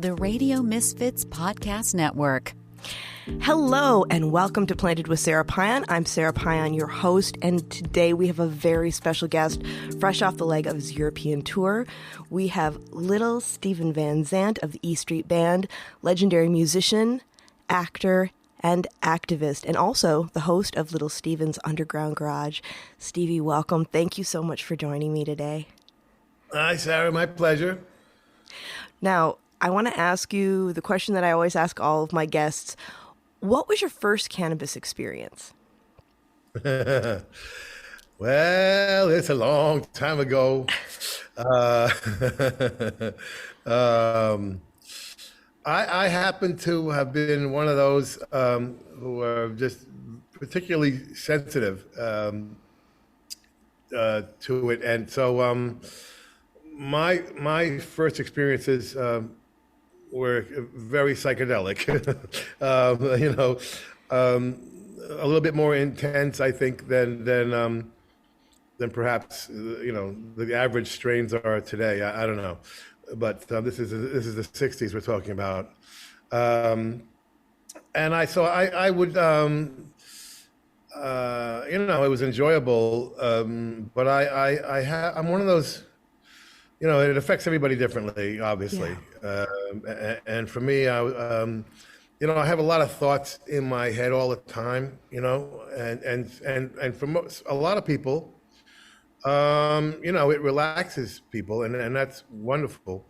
The Radio Misfits Podcast Network. Hello and welcome to Planted with Sara Payan. I'm Sara Payan, your host, and today we have a very special guest, fresh off the leg of his European tour. We have Little Steven Van Zandt of the E Street Band, legendary musician, actor, and activist, and also the host of Little Steven's Underground Garage. Stevie, welcome. Thank you so much for joining me today. Hi, Sarah. My pleasure. Now, I want to ask you the question that I always ask all of my guests. What was your first cannabis experience? Well, it's a long time ago. I happen to have been one of those who are just particularly sensitive to it, and so my first experiences were very psychedelic. A little bit more intense, I think, than perhaps the average strains are today. I don't know, but this is the '60s we're talking about, and I would it was enjoyable, but I'm one of those. It affects everybody differently, obviously. Yeah. And for me, I have a lot of thoughts in my head all the time, and for a lot of people, it relaxes people, and that's wonderful.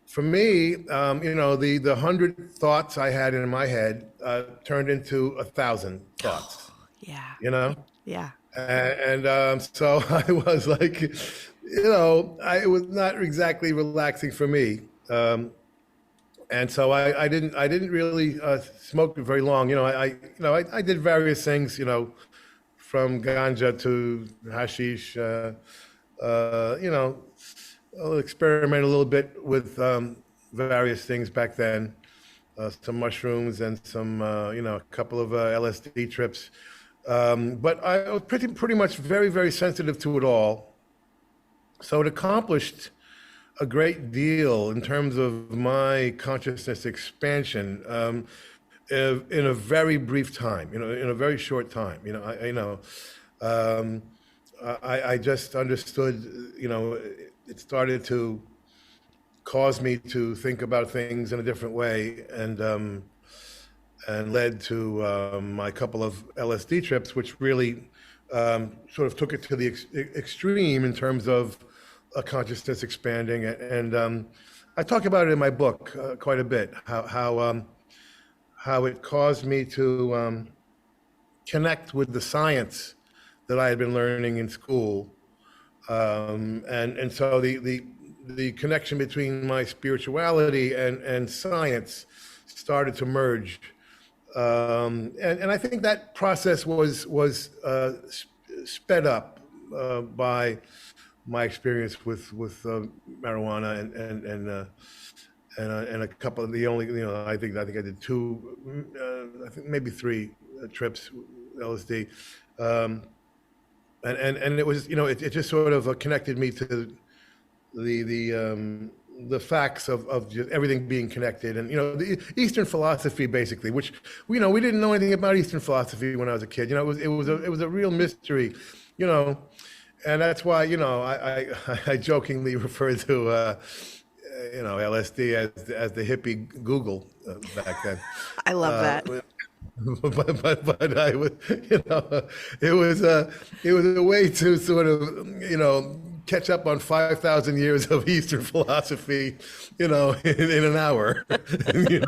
For me, the 100 thoughts I had in my head turned into 1,000 thoughts. Yeah. Yeah. And so I was like, it was not exactly relaxing for me, and so I didn't really smoke very long. I did various things, from ganja to hashish. I'll experiment a little bit with various things back then, some mushrooms and some, a couple of LSD trips. But I was pretty much very, very sensitive to it all. So it accomplished a great deal in terms of my consciousness expansion in a very brief time, in a very short time. I just understood, it started to cause me to think about things in a different way, and led to my couple of LSD trips, which really sort of took it to the extreme in terms of consciousness expanding, and I talk about it in my book quite a bit. How it caused me to connect with the science that I had been learning in school, and so the connection between my spirituality and science started to merge, and I think that process was sped up by my experience with marijuana and a couple of the only, I think I did two, I think maybe three trips LSD, and it was, it just sort of connected me to the facts of just everything being connected, and the Eastern philosophy basically, which we didn't know anything about Eastern philosophy when I was a kid. It was a real mystery, and that's why I jokingly refer to LSD as the hippie Google back then. I love that. But I would, it was a way to sort of catch up on 5,000 years of Eastern philosophy, in an hour, and you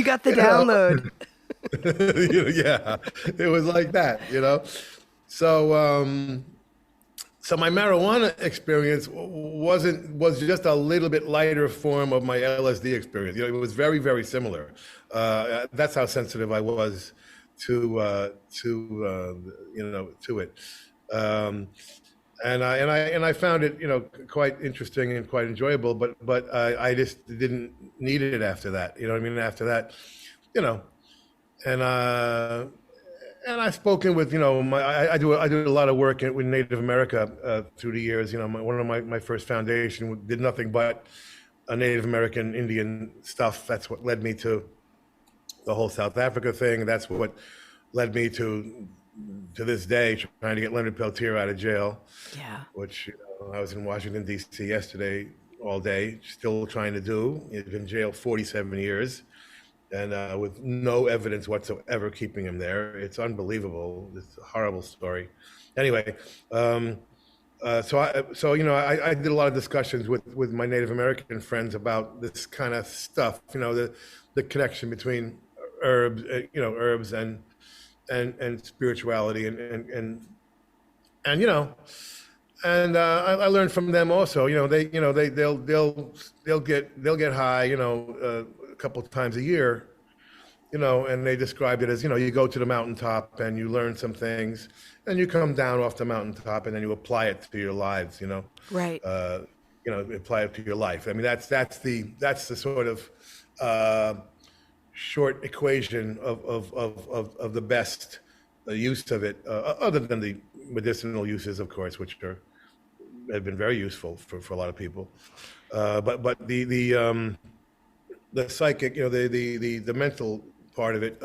got the download. Yeah, it was like that, So, so my marijuana experience was just a little bit lighter form of my LSD experience. It was very, very similar. That's how sensitive I was to it. And I found it, quite interesting and quite enjoyable. But I just didn't need it after that. After that, and I've spoken with, I do a lot of work with Native America through the years. One of my first foundation did nothing but Native American Indian stuff. That's what led me to the whole South Africa thing. That's what led me to this day trying to get Leonard Peltier out of jail. Yeah. Which I was in Washington D.C. yesterday all day, still trying to do. He's been in jail 47 years, and with no evidence whatsoever keeping him there. It's unbelievable. It's a horrible story. Anyway, so I did a lot of discussions with my Native American friends about this kind of stuff. The connection between herbs and spirituality and I learned from them also. They'll get high, a couple of times a year, and they described it as, you go to the mountaintop and you learn some things, and you come down off the mountaintop and then you apply it to your lives, Right. Apply it to your life. I mean, that's the sort of short equation of the best use of it, other than the medicinal uses, of course, which have been very useful for a lot of people. But the psychic, the mental part of it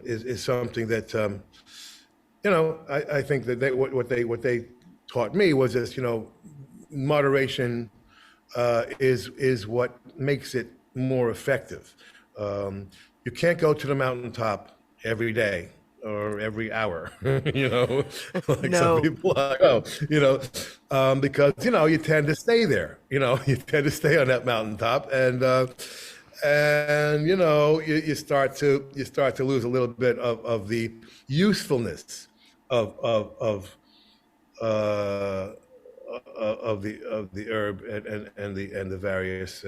is something that I think that what they taught me was this, moderation is what makes it more effective. You can't go to the mountaintop every day or every hour, like some people are, because, you tend to stay there, you tend to stay on that mountaintop, and you start to lose a little bit of the usefulness of the herb and the various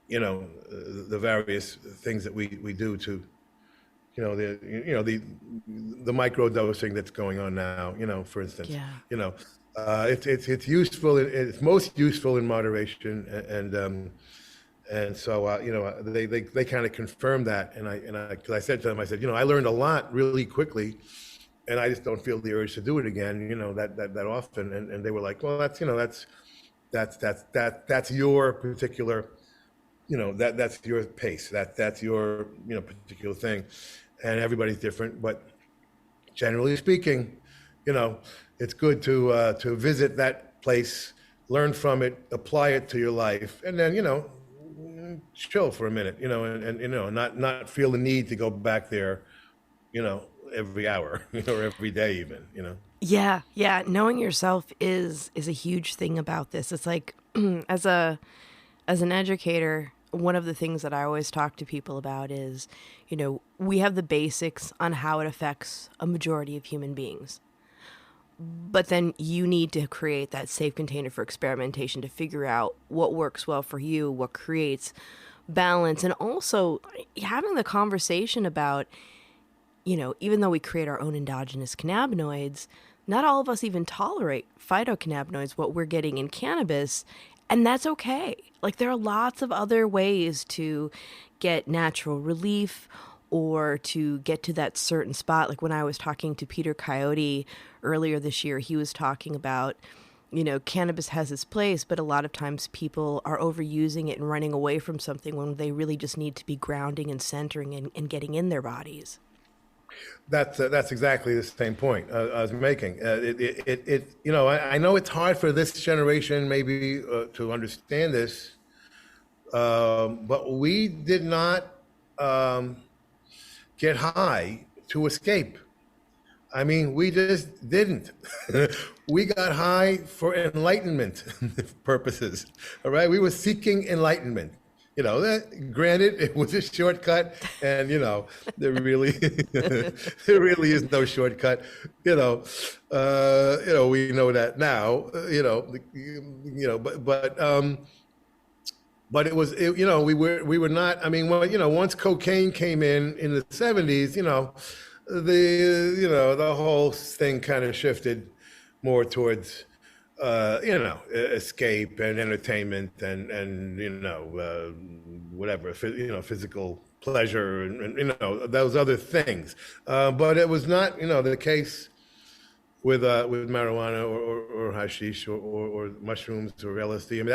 the various things that we do to the micro dosing that's going on now, for instance. Yeah. It's useful. It's most useful in moderation, and so they kind of confirmed that, because I said to them, I said, I learned a lot really quickly, and I just don't feel the urge to do it again, that often, and they were like, well, that's your particular, that's your pace, that's your particular thing, and everybody's different, but generally speaking, it's good to visit that place, learn from it, apply it to your life, and then chill for a minute, and not feel the need to go back there, every hour, or every day even, Yeah. Knowing yourself is a huge thing about this. It's like as an educator, one of the things that I always talk to people about is, we have the basics on how it affects a majority of human beings. But then you need to create that safe container for experimentation to figure out what works well for you, what creates balance, and also having the conversation about, even though we create our own endogenous cannabinoids, not all of us even tolerate phytocannabinoids, what we're getting in cannabis, and that's okay. Like, there are lots of other ways to get natural relief or to get to that certain spot. Like when I was talking to Peter Coyote earlier this year, he was talking about, cannabis has its place, but a lot of times people are overusing it and running away from something when they really just need to be grounding and centering and getting in their bodies. That's exactly the same point I was making. I know it's hard for this generation maybe to understand this, but we did not get high to escape. I mean, we just didn't. We got high for enlightenment purposes. All right, we were seeking enlightenment. Granted, it was a shortcut, and there really is no shortcut. We know that now. But it was, we were not. I mean, once cocaine came in the 70s, the whole thing kind of shifted more towards escape and entertainment and whatever, physical pleasure and those other things. But it was not, the case with marijuana or hashish or mushrooms or LSD. I mean,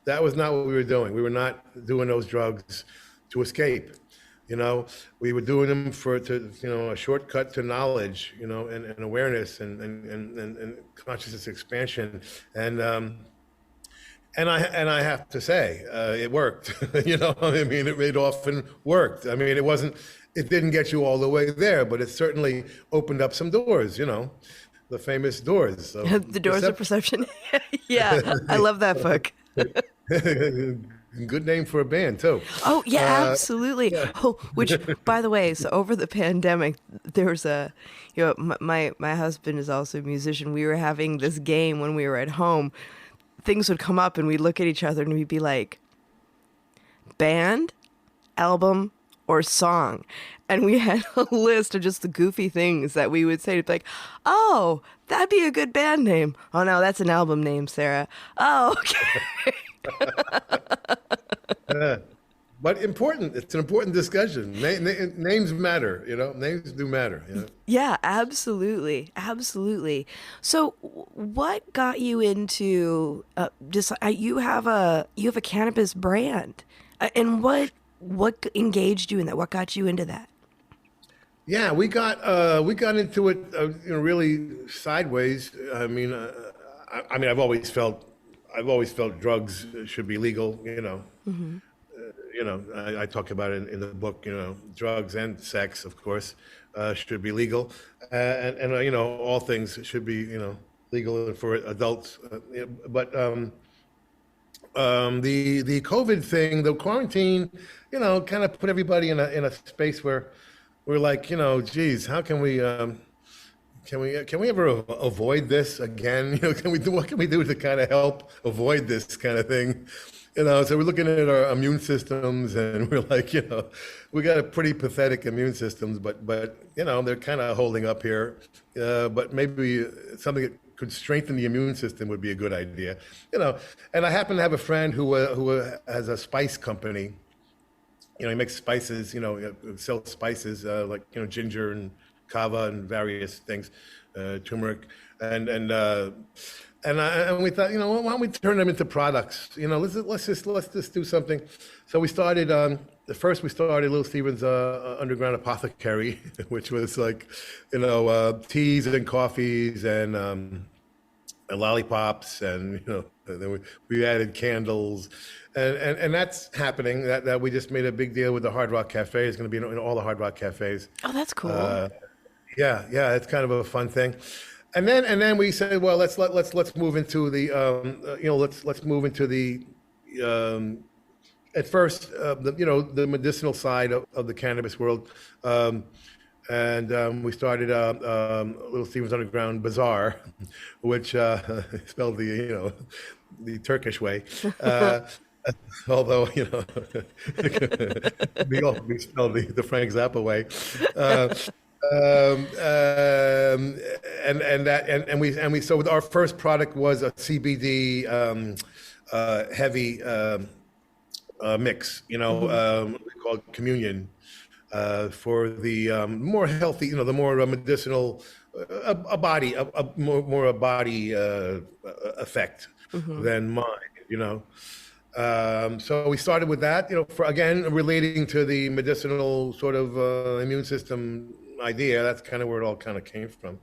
that was not what we were doing. We were not doing those drugs to escape. You know, we were doing them a shortcut to knowledge, and awareness and consciousness expansion. And I have to say, it worked. I mean, it often worked. I mean, it didn't get you all the way there, but it certainly opened up some doors. The famous doors. So The Doors of Perception. Yeah, I love that book. Good name for a band too. Oh yeah, absolutely. Yeah. Oh, which, by the way, so over the pandemic, there was my husband is also a musician. We were having this game when we were at home. Things would come up and we'd look at each other and we'd be like, band, album, or song. And we had a list of just the goofy things that we would say. It'd be like, oh, that'd be a good band name. Oh no, that's an album name, Sarah. Oh, okay. But important. It's an important discussion. Names matter. Names do matter. Yeah, absolutely, absolutely. So, what got you into you have a cannabis brand, and what engaged you in that? What got you into that? Yeah, we got into it really sideways. I mean, I've always felt drugs should be legal. Mm-hmm. I talk about it in the book. Drugs and sex, of course, should be legal, and all things should be legal for adults. But the COVID thing, the quarantine, kind of put everybody in a space where we're like, geez, how can we ever avoid this again? What can we do to kind of help avoid this kind of thing? So we're looking at our immune systems, and we're like, we got a pretty pathetic immune systems, but they're kind of holding up here. But maybe something that could strengthen the immune system would be a good idea. And I happen to have a friend who has a spice company. He makes spices. Sells spices like ginger and kava and various things, turmeric, and we thought, why don't we turn them into products? Let's just do something. So we started. First, we started Little Steven's Underground Apothecary, which was like, teas and coffees and lollipops, and then we added candles, and that's happening. That we just made a big deal with the Hard Rock Cafe. It's going to be in all the Hard Rock cafes. Oh, that's cool. Yeah, it's kind of a fun thing. And then we said, well, let's move into the let's move into the at first the medicinal side of the cannabis world, and we started Little Steven's Underground Bazaar, which spelled the Turkish way. Although we spelled the Frank Zappa way. So with our first product was a CBD heavy mix, we called Communion, for the more healthy, the more medicinal, a body effect than mine, So we started with that, for again relating to the medicinal sort of immune system idea. That's kind of where it all kind of came from.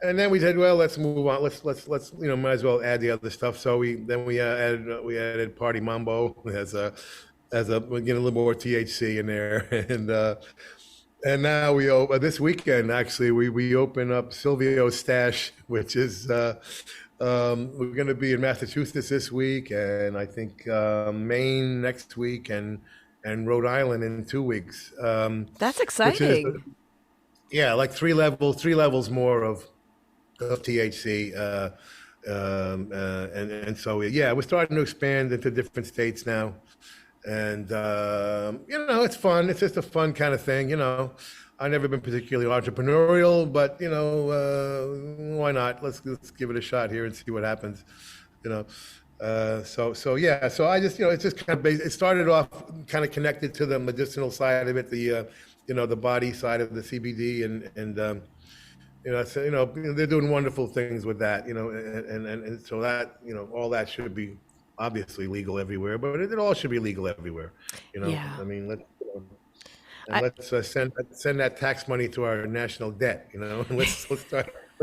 And then we said, well, let's move on. Let's might as well add the other stuff. So we added Party Mambo as a little more THC in there, and now this weekend actually we open up Silvio's Stash, which is we're going to be in Massachusetts this week, and I think Maine next week, and Rhode Island in 2 weeks. That's exciting. Yeah, like three levels more of THC, and so we're starting to expand into different states now, and it's fun. It's just a fun kind of thing, I've never been particularly entrepreneurial, but why not? Let's give it a shot here and see what happens, So I just it's just kind of it started off kind of connected to the medicinal side of it, the body side of the CBD, they're doing wonderful things with that, and so that, all that should be obviously legal everywhere, but it all should be legal everywhere. Yeah. I mean, I, let's send that tax money to our national debt, and let's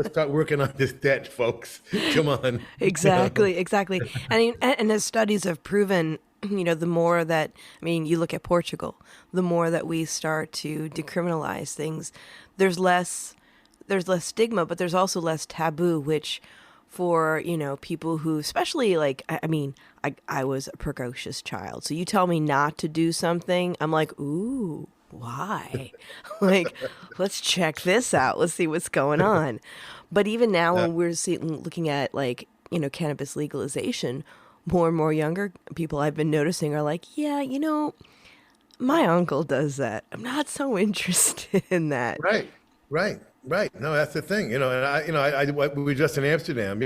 start working on this debt, folks. Come on. Exactly, exactly. And as studies have proven, the more that, you look at Portugal, the more that we start to decriminalize things, there's less stigma, but there's also less taboo, which for, people who, especially like, I was a precocious child. So you tell me not to do something, I'm like, ooh, why? Like, let's check this out. Let's see what's going on. But even now, when we're looking at like, cannabis legalization, more and more younger people I've been noticing are like, yeah, my uncle does that. I'm not so interested in that. Right. No, that's the thing. We were just in Amsterdam,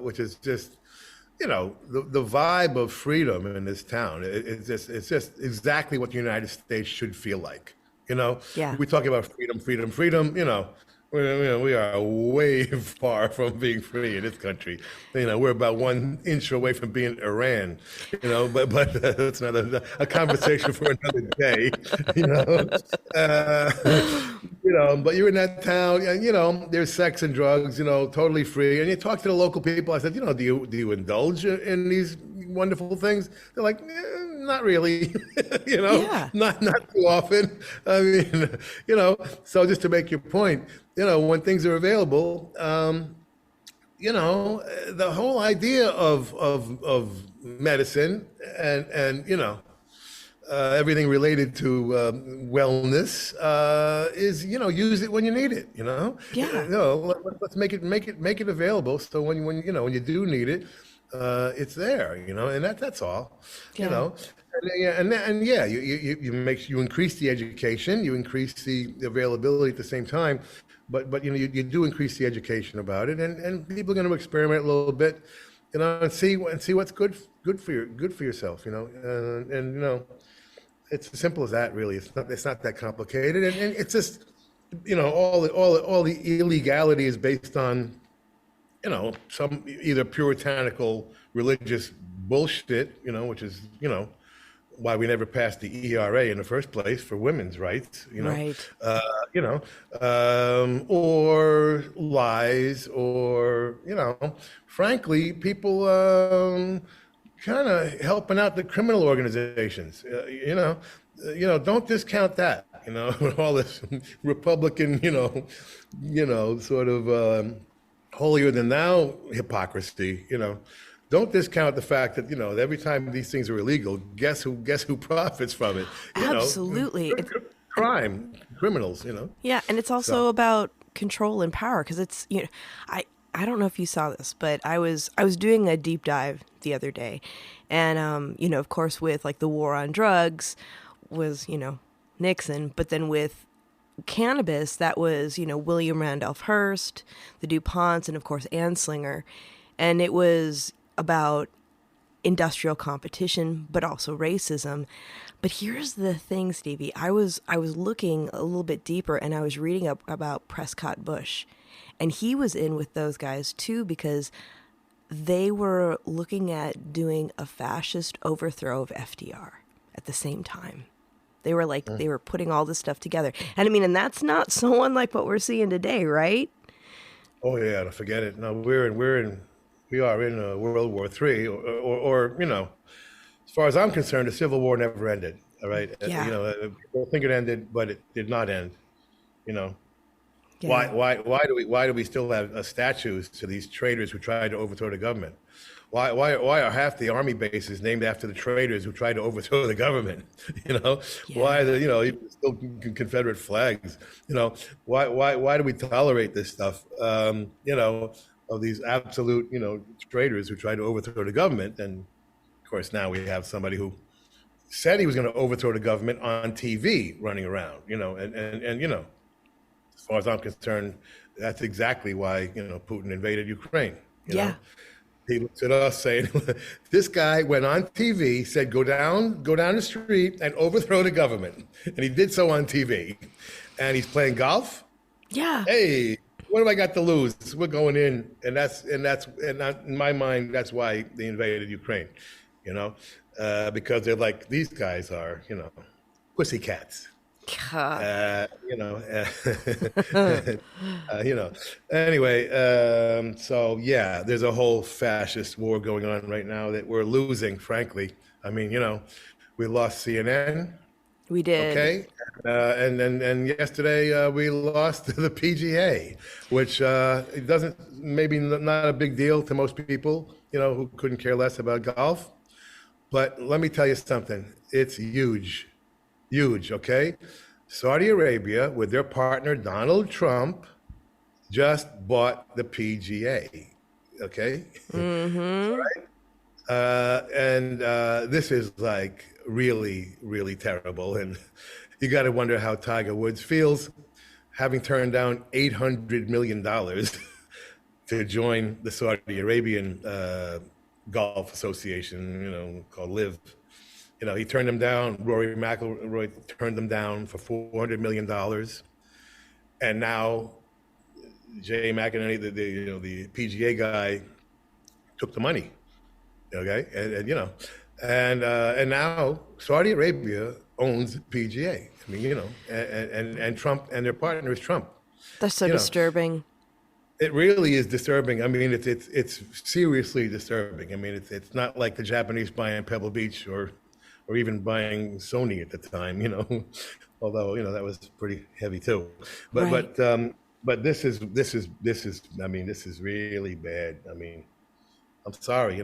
which is just, the vibe of freedom in this town. It's just exactly what the United States should feel like. Yeah. We talk about freedom. We are way far from being free in this country. We're about 1 inch away from being Iran. But that's not a conversation for another day. But you're in that town, and there's sex and drugs, totally free. And you talk to the local people. I said, do you indulge in these wonderful things? They're like, not really. Yeah. Not too often. So just to make your point, when things are available, the whole idea of medicine and everything related to wellness is, use it when you need it. Yeah. Let's make it available. So when you do need it, it's there. And that's all. Yeah. You increase the education, you increase the availability at the same time, but you do increase the education about it, and people are going to experiment a little bit, and see what's good for yourself, and it's as simple as that, really. It's not that complicated, and it's just, all the illegality is based on, some either puritanical religious bullshit, which is, why we never passed the ERA in the first place for women's rights, Right. Or lies, or, frankly, people kind of helping out the criminal organizations, don't discount that, all this Republican, sort of holier than thou hypocrisy, Don't discount the fact that, every time these things are illegal, guess who profits from it? Absolutely. Crime, criminals, Yeah, and it's also about control and power, because it's, I don't know if you saw this, but I was doing a deep dive the other day, and of course with like the war on drugs was, Nixon, but then with cannabis, that was, William Randolph Hearst, the DuPonts, and of course Anslinger, and it was about industrial competition, but also racism. But here's the thing, Stevie. I was looking a little bit deeper, and I was reading up about Prescott Bush, and he was in with those guys too, because they were looking at doing a fascist overthrow of FDR at the same time. They were like, they were putting all this stuff together. And and that's not so unlike what we're seeing today, right? Oh yeah, forget it. No, we are in World War III, or as far as I'm concerned, the Civil War never ended. All right, Yeah. People think it ended, but it did not end. Yeah. Why do we still have statues to these traitors who tried to overthrow the government? Why are half the army bases named after the traitors who tried to overthrow the government? Why are the still Confederate flags? Why do we tolerate this stuff? Of these absolute traitors who tried to overthrow the government, and of course now we have somebody who said he was going to overthrow the government on TV running around. And as far as I'm concerned, that's exactly why Putin invaded Ukraine. Yeah. He looks at us saying, this guy went on TV, said, go down the street and overthrow the government. And he did so on TV. And he's playing golf. Yeah. Hey, what have I got to lose? We're going in, and in my mind, that's why they invaded Ukraine, you know, because they're like, these guys are, pussycats. You know, you know. Anyway, so yeah, there's a whole fascist war going on right now that we're losing, frankly. I mean, we lost CNN. We did. Okay, and yesterday we lost the PGA, which it doesn't maybe not a big deal to most people, who couldn't care less about golf. But let me tell you something, it's huge, okay? Saudi Arabia, with their partner Donald Trump, just bought the PGA, okay? Mm-hmm. Right? And this is like really, really terrible. And you got to wonder how Tiger Woods feels having turned down $800 million to join the Saudi Arabian Golf Association, called LIV. He turned them down. Rory McIlroy turned them down for $400 million. And now Jay McInerney, the PGA guy, took the money. Okay, and now Saudi Arabia owns the PGA. I mean, and Trump and their partner is Trump. That's so disturbing. It really is disturbing. I mean, it's seriously disturbing. I mean, it's not like the Japanese buying Pebble Beach or even buying Sony at the time. Although that was pretty heavy too. But right. but this is I mean, this is really bad. I mean, I'm sorry.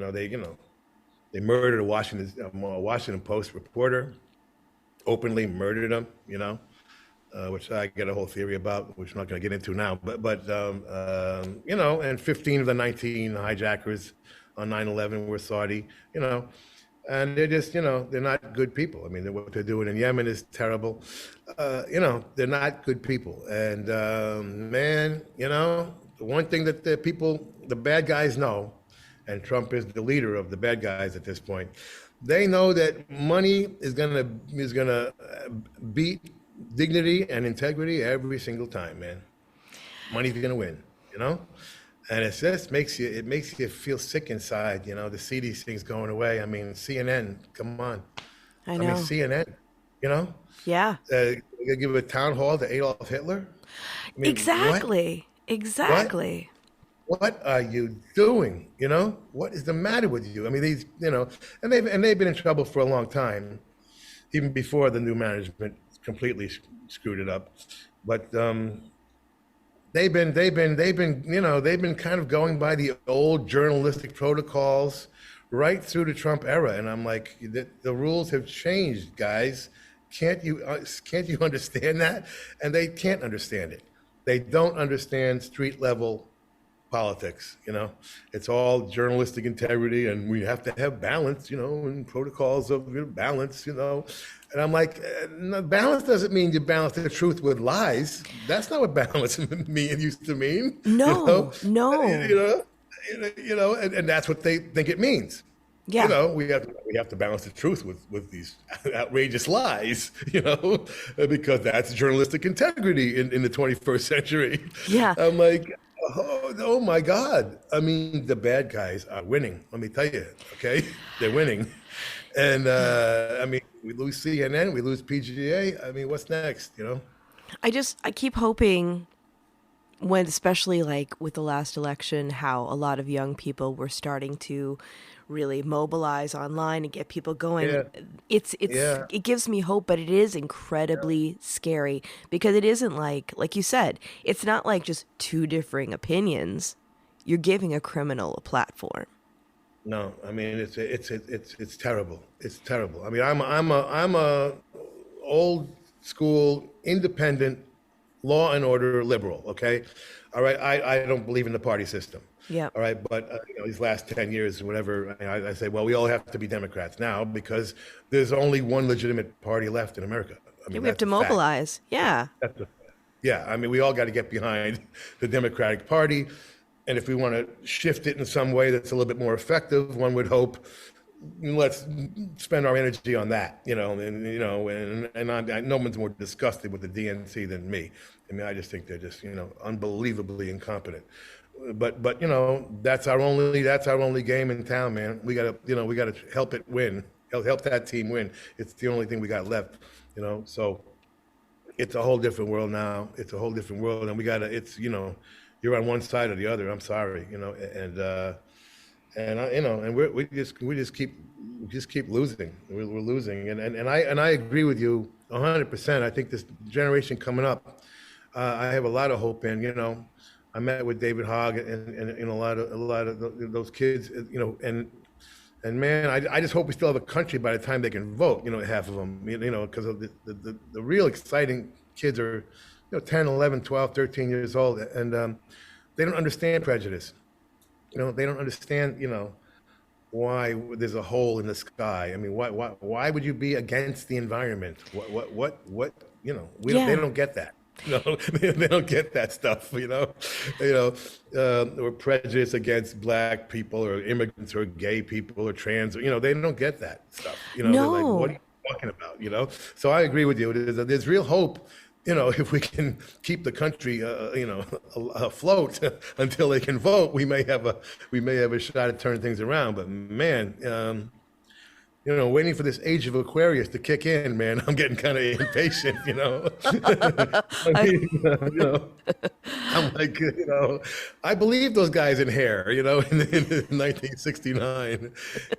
They murdered a Washington Post reporter, openly murdered him. Which I get a whole theory about, which I'm not going to get into now. But and 15 of the 19 hijackers on 9/11 were Saudi. And they're just, they're not good people. I mean, what they're doing in Yemen is terrible. They're not good people. And man, the one thing that the bad guys know, and Trump is the leader of the bad guys at this point, they know that money is gonna beat dignity and integrity every single time, man. Money's gonna win, and it just makes you feel sick inside, to see these things going away. I mean, CNN, come on. I know. I mean, CNN, Yeah. They give a town hall to Adolf Hitler. I mean, Exactly. What? Exactly. What are you doing? What is the matter with you? I mean, these, and they've been in trouble for a long time, even before the new management completely screwed it up. But they've been kind of going by the old journalistic protocols right through the Trump era, and I'm like, the rules have changed, guys. Can't you understand that? And they can't understand it. They don't understand street level politics. It's all journalistic integrity, and we have to have balance, and protocols of balance, And I'm like, balance doesn't mean you balance the truth with lies. That's not what balance used to mean. No, no. And that's what they think it means. Yeah. We have to balance the truth with these outrageous lies, because that's journalistic integrity in the 21st century. Yeah. I'm like, oh my God. I mean, the bad guys are winning. Let me tell you, okay? They're winning. And I mean, we lose CNN, we lose PGA. I mean, what's next, I keep hoping especially like with the last election, how a lot of young people were starting to really mobilize online and get people going. Yeah. It gives me hope, but it is incredibly scary because it isn't like you said, it's not like just two differing opinions. You're giving a criminal a platform. No, I mean it's terrible. It's terrible. I mean I'm a old school independent law and order liberal. Okay, all right. I don't believe in the party system. Yeah. All right, but these last 10 years, whatever, I say, well, we all have to be Democrats now because there's only one legitimate party left in America. I mean, we have to mobilize. Yeah. Yeah. I mean, we all got to get behind the Democratic Party. And if we want to shift it in some way that's a little bit more effective, one would hope let's spend our energy on that, no one's more disgusted with the DNC than me. I mean, I just think they're just, unbelievably incompetent. But that's our only game in town, man. We gotta help it win, help that team win. It's the only thing we got left, so it's a whole different world now. It's a whole different world, and you're on one side or the other. I'm sorry, and we just keep losing. We're losing, and I agree with you 100%. I think this generation coming up, I have a lot of hope in. I met with David Hogg and a lot of those kids, and man, I just hope we still have a country by the time they can vote. Half of them, because of the real exciting kids are, 10, 11, 12, 13 years old, and they don't understand prejudice. They don't understand, why there's a hole in the sky. I mean, why would you be against the environment? What? They don't get that. They don't get that stuff. Or prejudice against black people or immigrants or gay people or trans. They don't get that stuff. No. They're like, what are you talking about? So I agree with you. There's real hope. If we can keep the country, afloat until they can vote, we may have a shot at turning things around. But man, waiting for this age of Aquarius to kick in, man, I'm getting kind of impatient. I'm like, I believe those guys in Hair, in 1969,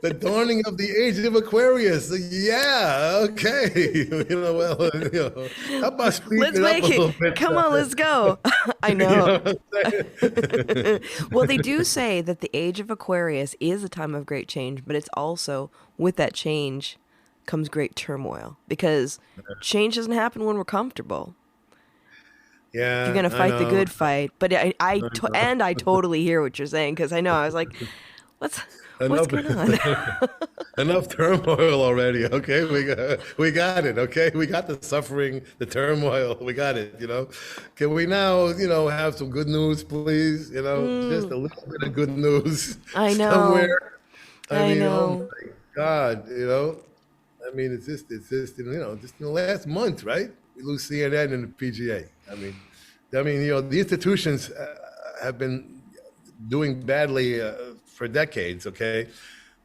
the dawning of the age of Aquarius. Yeah, okay. How about speeding let's it make up a little it. bit? Come on, let's go. I know. Well, they do say that the age of Aquarius is a time of great change, but it's also, with that change comes great turmoil, because change doesn't happen when we're comfortable. Yeah, you're gonna fight the good fight. But I totally hear what you're saying, because I know I was like, what's going on? Enough turmoil already. Okay, we got it. Okay, we got the suffering, the turmoil. We got it. Can we now have some good news, please? Just a little bit of good news. I know. Somewhere. I mean, know. Oh my God, I mean, it's just just in the last month, right? We lose CNN and the PGA. I mean, the institutions have been doing badly for decades, okay?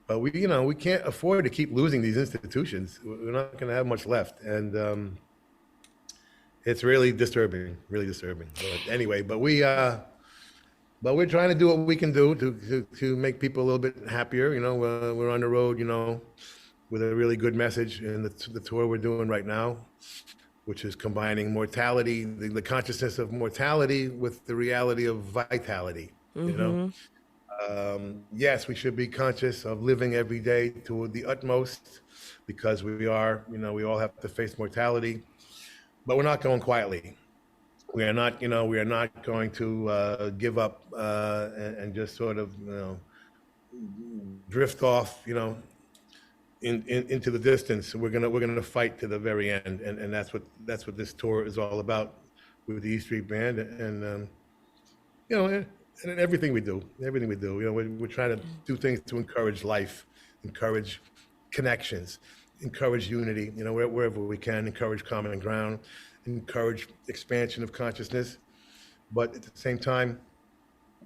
But we can't afford to keep losing these institutions. We're not going to have much left, and it's really disturbing, really disturbing. But anyway, but we're trying to do what we can do to make people a little bit happier. We're on the road, with a really good message in the tour we're doing right now, which is combining mortality, the consciousness of mortality with the reality of vitality. Yes, we should be conscious of living every day to the utmost, because we are, we all have to face mortality, but we're not going quietly. We are not going to give up and just sort of, drift off, into the distance. We're gonna fight to the very end, and that's what this tour is all about with the E Street Band, and and everything we do, we're trying to do things to encourage life, encourage connections, encourage unity, wherever we can, encourage common ground, encourage expansion of consciousness, but at the same time,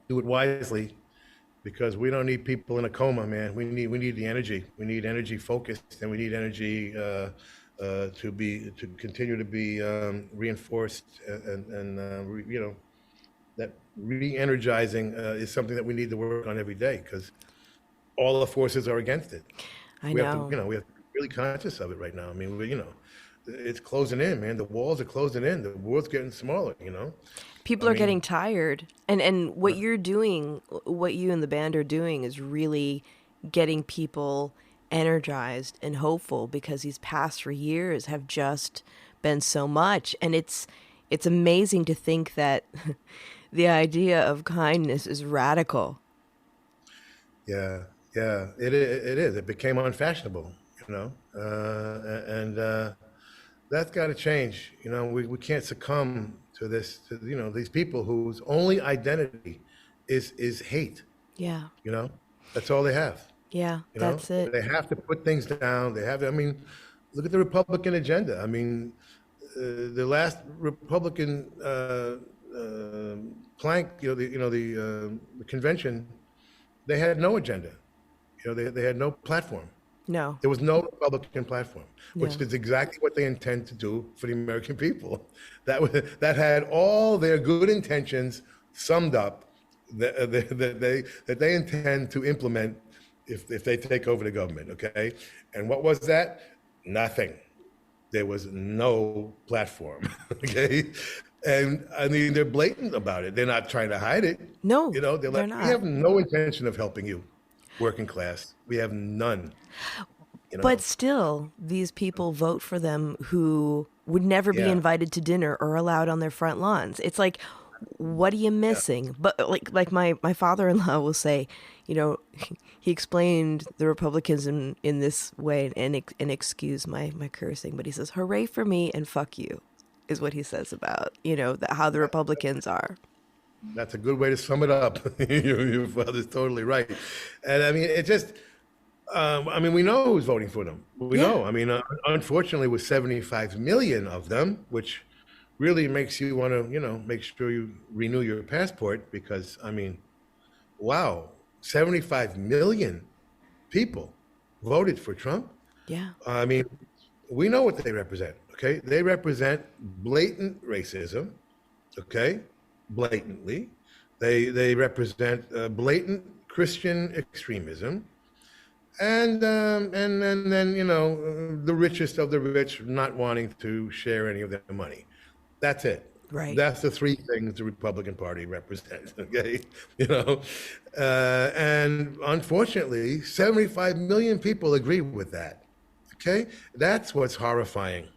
do it wisely, because we don't need people in a coma, man. We need the energy. We need energy focused, and we need energy to continue to be reinforced, and that re-energizing is something that we need to work on every day, because all the forces are against it. We have to be really conscious of it right now. I mean, it's closing in, man. The walls are closing in. The world's getting smaller, People are getting tired. And what you're doing, what you and the band are doing, is really getting people energized and hopeful, because these past 3 years have just been so much. And it's amazing to think that the idea of kindness is radical. Yeah, it is. It became unfashionable, and that's got to change. We can't succumb to this. These people whose only identity is hate. Yeah. That's all they have. Yeah, You know, that's it. they have to put things down. They have to. I mean, look at the Republican agenda. I mean, the last Republican plank, the convention, they had no agenda. They had no platform. No, There was no Republican platform, which no. is exactly what they intend to do for the American people. That had all their good intentions summed up that they intend to implement if they take over the government. Okay, and what was that? Nothing. There was no platform. Okay, and I mean they're blatant about it. They're not trying to hide it. No, They're they're like, we not. have no intention of helping you, working class. We have none. But still, these people vote for them who would never be Yeah. invited to dinner or allowed on their front lawns. It's like, what are you missing? But like my father-in-law will say, he explained the Republicans in this way, and excuse my cursing, but he says, "Hooray for me and fuck you," is what he says about how the Republicans are. That's a good way to sum it up. Your father's totally right. And I mean, it just, we know who's voting for them. We know. I mean, unfortunately, with 75 million of them, which really makes you want to, make sure you renew your passport because, I mean, wow, 75 million people voted for Trump. Yeah. I mean, we know what they represent, okay? They represent blatant racism, okay? Blatantly. They represent blatant Christian extremism. And then the richest of the rich not wanting to share any of their money. That's it. Right. That's the three things the Republican Party represents. Okay, and unfortunately, 75 million people agree with that. Okay, that's what's horrifying.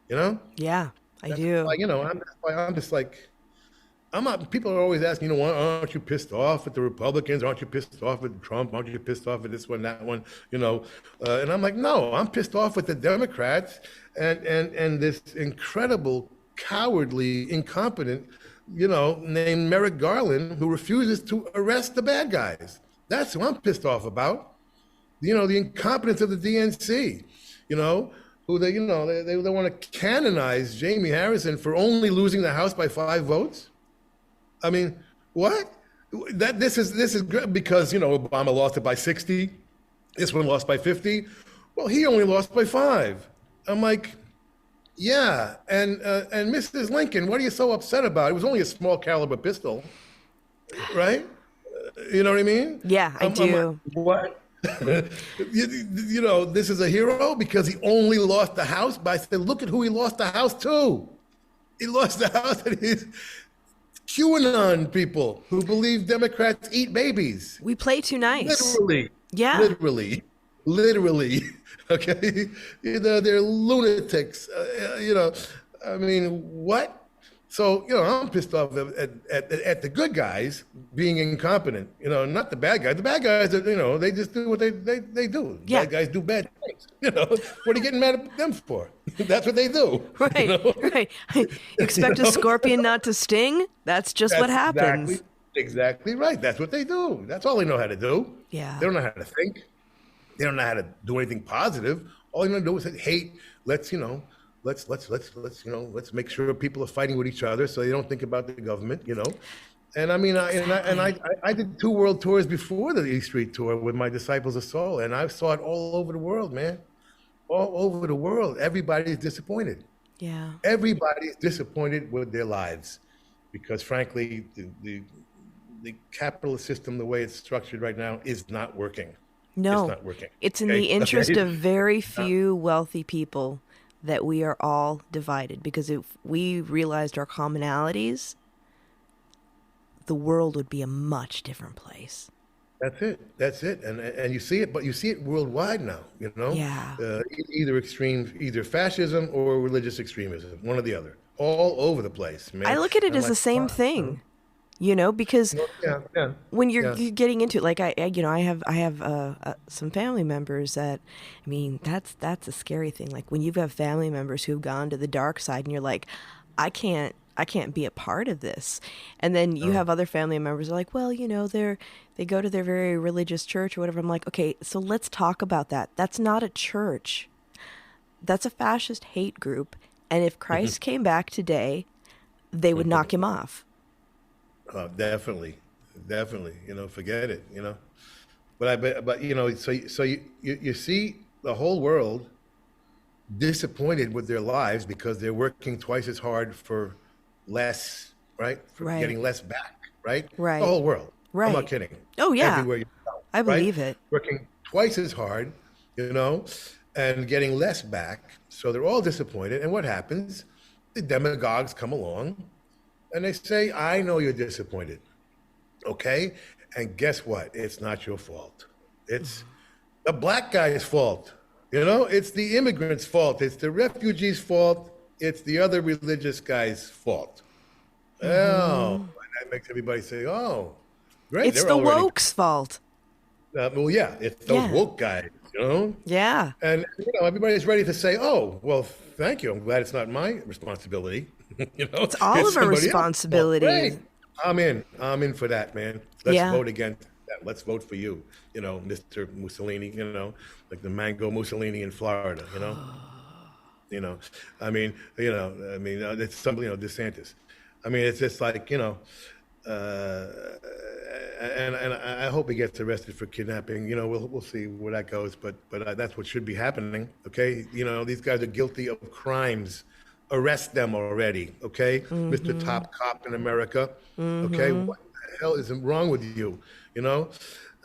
Yeah, I do. Like, I'm just like. I'm not. People are always asking, aren't you pissed off at the Republicans? Aren't you pissed off at Trump? Aren't you pissed off at this one, that one? And I'm like, no, I'm pissed off with the Democrats and this incredible, cowardly, incompetent, named Merrick Garland, who refuses to arrest the bad guys. That's who I'm pissed off about. The incompetence of the DNC. Who they want to canonize Jamie Harrison for only losing the House by 5 votes. I mean, what? This is good because Obama lost it by 60. This one lost by 50. Well, he only lost by 5. I'm like, yeah. And Mrs. Lincoln, what are you so upset about? It was only a small caliber pistol, right? You know what I mean? Yeah, I do. I'm like, what? This is a hero because he only lost the House by. I said, look at who he lost the House to. He lost the House to these QAnon people who believe Democrats eat babies. We play too nice. Literally. Yeah. Literally. Okay. They're lunatics. I mean, what? So, I'm pissed off at the good guys being incompetent, not the bad guys. The bad guys, they just do what they do. Yeah. Bad guys do bad things. What are you getting mad at them for? That's what they do. Right, right. Expect a scorpion not to sting? That's what happens. Exactly right. That's what they do. That's all they know how to do. Yeah. They don't know how to think. They don't know how to do anything positive. All they know to do is say, hate. Let's make sure people are fighting with each other so they don't think about the government, And I mean, I did 2 world tours before the East Street tour with my Disciples of Soul, and I saw it all over the world, man. All over the world. Everybody's disappointed. Yeah. Everybody's disappointed with their lives because, frankly, the capitalist system, the way it's structured right now, is not working. No. It's not working. It's in the interest of very few wealthy people that we are all divided, because if we realized our commonalities, the world would be a much different place. That's it. And you see it, but you see it worldwide now, Yeah. Either fascism or religious extremism, one or the other, all over the place, man. I look at it as the same thing, because when you're getting into it, like I have some family members that, I mean, that's a scary thing. Like when you've got family members who've gone to the dark side and you're like, I can't I can't be a part of this. And then you have other family members who are like, well, they go to their very religious church or whatever. I'm like, okay, so let's talk about that. That's not a church. That's a fascist hate group. And if Christ came back today, they would knock him off. Definitely. Forget it, But so you see the whole world disappointed with their lives because they're working twice as hard for less, right? For getting less back, right? Right. The whole world. Right. I'm not kidding. Oh, yeah. Everywhere you go. I believe it. Working twice as hard, and getting less back. So they're all disappointed. And what happens? The demagogues come along and they say, I know you're disappointed. Okay? And guess what? It's not your fault. It's the black guy's fault. It's the immigrants' fault. It's the refugees' fault. It's the other religious guy's fault. Oh, and that makes everybody say, oh, great. It's the woke's fault. Well, yeah, it's those woke guys, Yeah. And, everybody's ready to say, oh, well, thank you. I'm glad it's not my responsibility. It's all of our responsibility. Great. I'm in for that, man. Let's vote against that. Let's vote for you, Mr. Mussolini, like the mango Mussolini in Florida, it's something, DeSantis. I mean, it's just like, and I hope he gets arrested for kidnapping. We'll see where that goes, but that's what should be happening. Okay, these guys are guilty of crimes. Arrest them already. Okay, Mr. Top Cop in America. Okay, what the hell is wrong with you?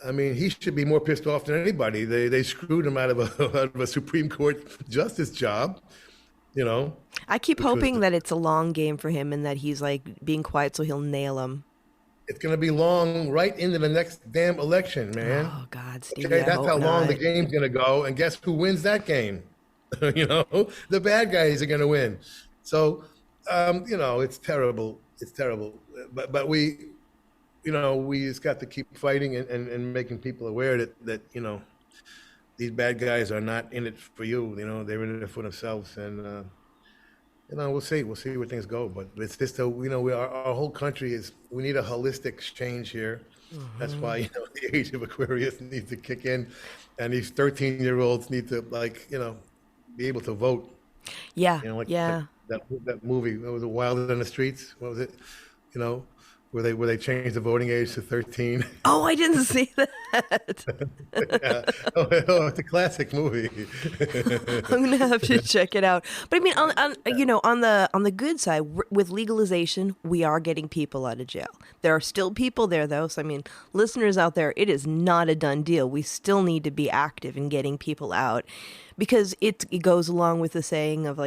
I mean, he should be more pissed off than anybody. They screwed him out of a Supreme Court justice job. I keep hoping that it's a long game for him and that he's like being quiet so he'll nail him. It's going to be long right into the next damn election, man. Oh, God, Steve. Okay, that's how long the game's going to go. And guess who wins that game? The bad guys are going to win. So, it's terrible. It's terrible. But we just got to keep fighting and making people aware that these bad guys are not in it for you. They're in it for themselves. And, we'll see where things go. But it's just, our whole country we need a holistic change here. That's why, the age of Aquarius needs to kick in. And these 13-year-olds need to, be able to vote. Yeah, That movie, what was it, Wild in the Streets? What was it? Where they changed the voting age to 13. Oh, I didn't see that. Oh, it's a classic movie. I'm gonna have to check it out. But I mean, on the good side, with legalization, we are getting people out of jail. There are still people there, though. So I mean, listeners out there, it is not a done deal. We still need to be active in getting people out, because it goes along with the saying of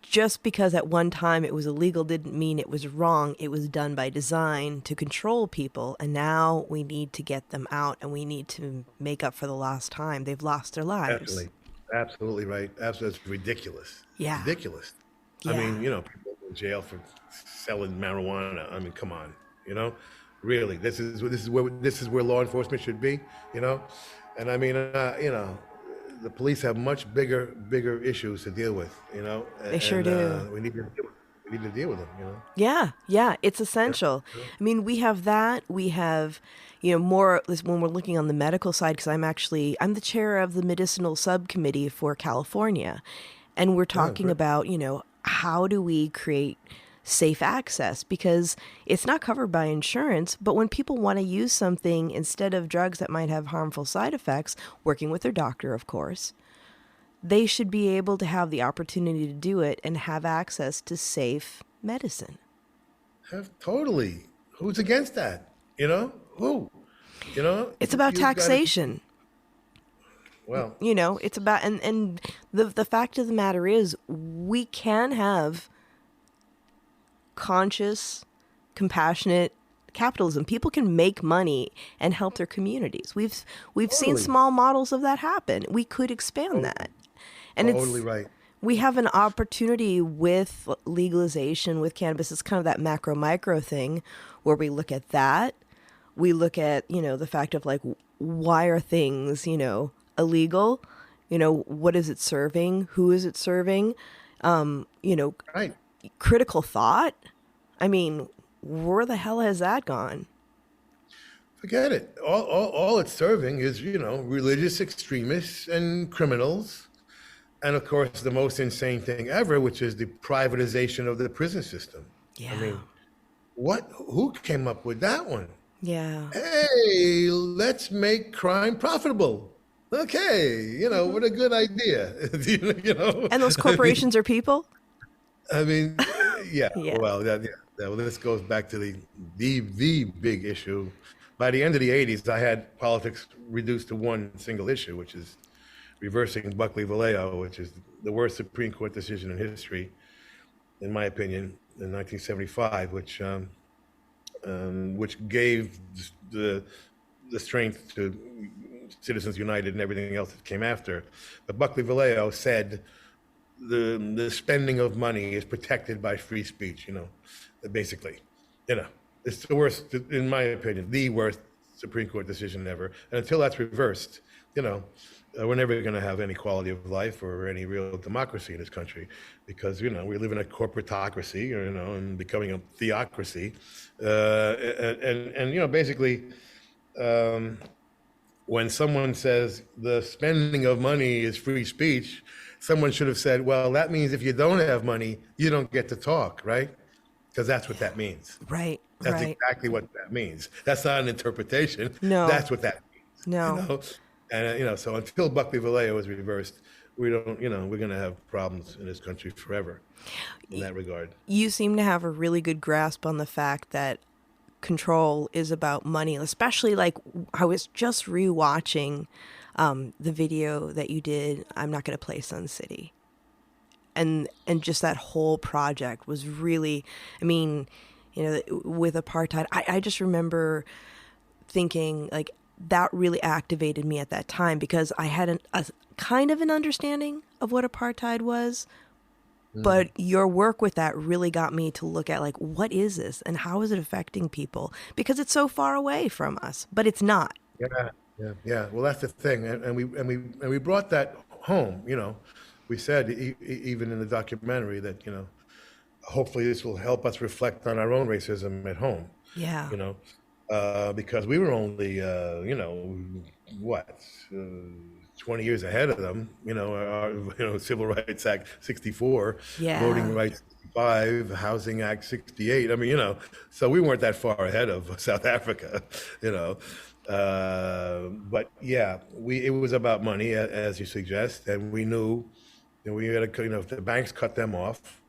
just because at one time it was illegal didn't mean it was wrong. It was done by design to control people. And now we need to get them out, and we need to make up for the lost time. They've lost their lives. Absolutely right. Absolutely. It's ridiculous. Yeah. Ridiculous. Yeah. I mean, people in jail for selling marijuana. I mean, come on, really, this is where law enforcement should be, and I mean, the police have much bigger issues to deal with, They sure do. We need to deal with them, Yeah, it's essential. Yeah. I mean, we have that. We have, more when we're looking on the medical side, because I'm the chair of the medicinal subcommittee for California, and we're talking about, how do we create safe access, because it's not covered by insurance. But when people want to use something instead of drugs that might have harmful side effects, working with their doctor, of course, they should be able to have the opportunity to do it and have access to safe medicine. Totally. Who's against that? Who? It's about taxation. Well, it's about, and the fact of the matter is, we can have conscious, compassionate capitalism. People can make money and help their communities. We've seen small models of that happen. We could expand that. And totally right. We have an opportunity with legalization with cannabis. It's kind of that macro micro thing where we look at that. We look at, the fact of why are things, illegal? What is it serving? Who is it serving? Right. critical thought? I mean, where the hell has that gone? Forget it. All it's serving is, religious extremists and criminals. And of course, the most insane thing ever, which is the privatization of the prison system. Yeah. I mean, who came up with that one? Yeah. Hey, let's make crime profitable. Okay, what a good idea. And those corporations are people? I mean, yeah. Yeah. Well, well, this goes back to the big issue. By the end of the 80s, I had politics reduced to one single issue, which is reversing Buckley-Vallejo, which is the worst Supreme Court decision in history, in my opinion, in 1975, which gave the strength to Citizens United and everything else that came after. But Buckley-Vallejo said the spending of money is protected by free speech, basically. It's the worst, in my opinion, the worst Supreme Court decision ever. And until that's reversed, we're never going to have any quality of life or any real democracy in this country, because we live in a corporatocracy, and becoming a theocracy, and basically, when someone says the spending of money is free speech, someone should have said, well, that means if you don't have money, you don't get to talk, right? Because that's what that means. Right. That's right. exactly what that means. That's not an interpretation. No. That's what that means. No. And so until Buckley-Vallejo is reversed, we're going to have problems in this country forever in that regard. You seem to have a really good grasp on the fact that control is about money, especially like I was just rewatching the video that you did, I'm Not Going to Play Sun City. And just that whole project was really, I mean, with apartheid, I just remember thinking like that really activated me at that time, because I had a kind of an understanding of what apartheid was. But your work with that really got me to look at like, what is this and how is it affecting people? Because it's so far away from us, but it's not. Yeah. Well, that's the thing, and we brought that home. We said even in the documentary that hopefully this will help us reflect on our own racism at home. Yeah. Because we were only 20 years ahead of them, our Civil Rights Act 64, Yeah. Voting Rights 65, Housing Act 68. I mean, so we weren't that far ahead of South Africa, but yeah, it was about money, as you suggest, and we knew we had to, if the banks cut them off,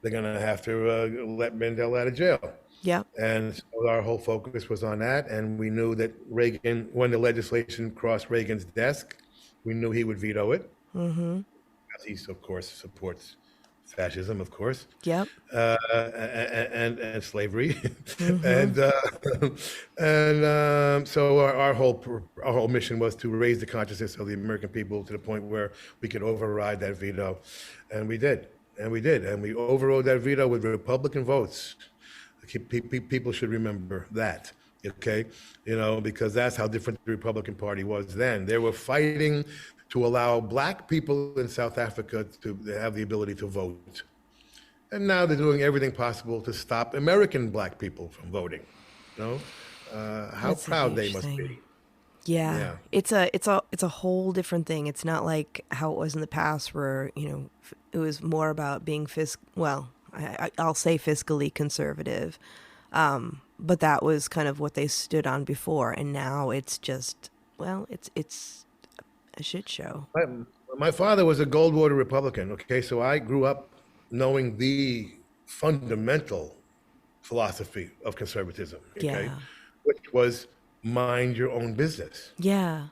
they're going to have to let Mandela out of jail. Yeah. And so our whole focus was on that, and we knew that Reagan, when the legislation crossed Reagan's desk, we knew he would veto it. Mm-hmm. He, of course, supports fascism, of course. Yep. And slavery. Mm-hmm. So our whole mission was to raise the consciousness of the American people to the point where we could override that veto, and we did. And we overrode that veto with Republican votes. People should remember that. Okay, because that's how different the Republican Party was then. They were fighting to allow black people in South Africa to have the ability to vote. And now they're doing everything possible to stop American black people from voting. How That's proud they must be. Yeah. It's a whole different thing. It's not like how it was in the past where, it was more about being I'll say fiscally conservative. But that was kind of what they stood on before. And now it's just, it's a shit show. My father was a Goldwater Republican. Okay. So I grew up knowing the fundamental philosophy of conservatism. Okay. Yeah. Which was mind your own business. Yeah.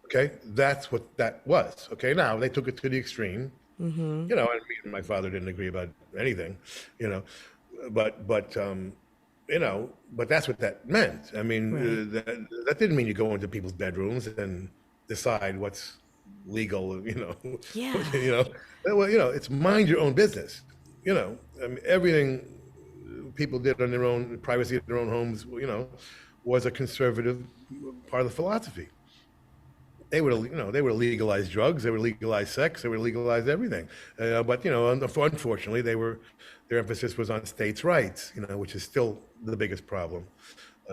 Okay. That's what that was. Okay. Now they took it to the extreme. Mm-hmm. And me and my father didn't agree about anything, but that's what that meant. I mean, right. That didn't mean you go into people's bedrooms and decide what's legal, Yeah. It's mind your own business. I mean, everything people did on their own privacy of their own homes, was a conservative part of the philosophy. they would legalize drugs, they would legalize sex, they would legalize everything. But unfortunately, their emphasis was on states' rights, which is still the biggest problem